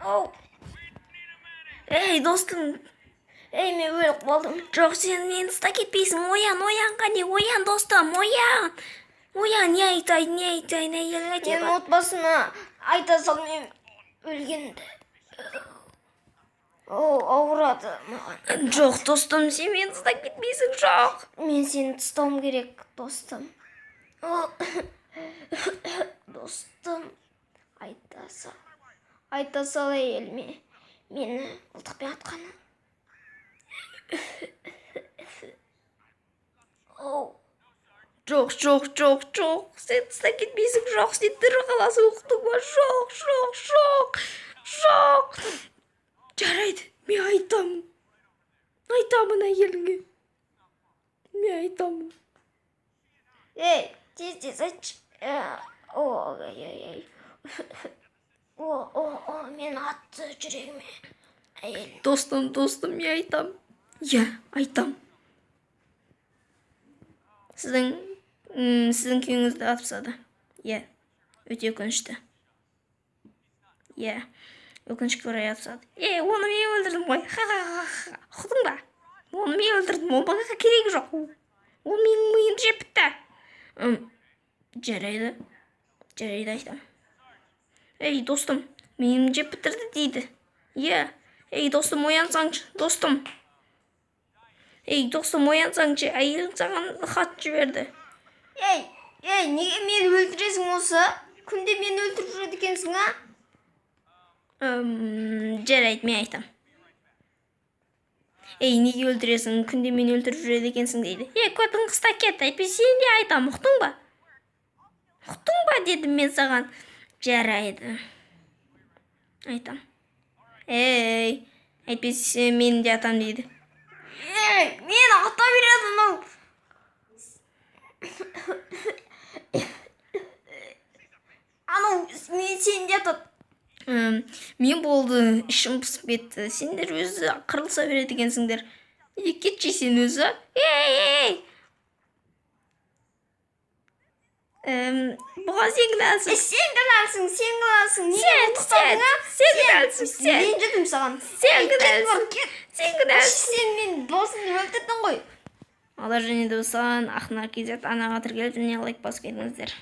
Оу. Ей, достым. Ей, мен өліп қалдым. Жоқ, сен мені тастап кетпейсің. Оян, қане, оян, достым, оян. Оян, не айтайын, әйелге деп. Мен отбасына айта сал, мен өлгенді. Оу, ауырады маған. Жоқ, достым, сен мені тастап кетпейсің, жоқ. Мен сені тастауым керек, достым. Достым, айта сал әйеліме. Мені мылтықпен атқаны. Жоқ. Сен тастап кетпейсің, жоқ. Сен тірі қаласың, ұқтың ба? Жоқ. Жарайды, мен айтамын. Айтамын әйеліңе. Мен айтамын. Ей, тез айтшы. Ой. Мен атты жүрегіме. Достым, мен айтам. Иә, айтам. Сіздің күйіңізді атып тастады. Иә, өте өкінішті. Иә, өкінішке орай атып тастады. Оны мен өлдірдім ғой. Ұқтың ба? Оны мен өлдірдім. Ол маған керегі жоқ. Ол менің миымды жеп бітті. Жарайды айтам. Ей, достым, миымды жеп бітірді дейді. Иә. Ей, достым, оянсаңшы, достым. Оянсаңшы, әйелің саған хат жіберді. Ей, неге мені өлтіресің осы? Күнде мені өлтіріп жүреді екенсің, а? Жарайды, мен айтам. Ей, неге өлтіресің? Күнде мені өлтіріп жүреді екенсің дейді. Көтің қыста кет, әйтпесе сен де айтам, ұқтың ба? Дедім мен саған. Жарайды. Айтам. Ей, әйтпесе мен де атам дейді. Мен ата береді мынау. Анау, сен де атады. Мен болды, ішім пысып кетті. Сендер өзі қырылса береді екенсіңдер. Кетші сен өзі. Ей! Бұған сен кінәлісің. Сен кінәлісің. Сен ренжідім саған. Сен кінәлісің. Сен мен досымды өлтірдің ғой. Алар және де болсан, Ақнар KZ анаға тіркеліп және лайк басып кетіңіздер.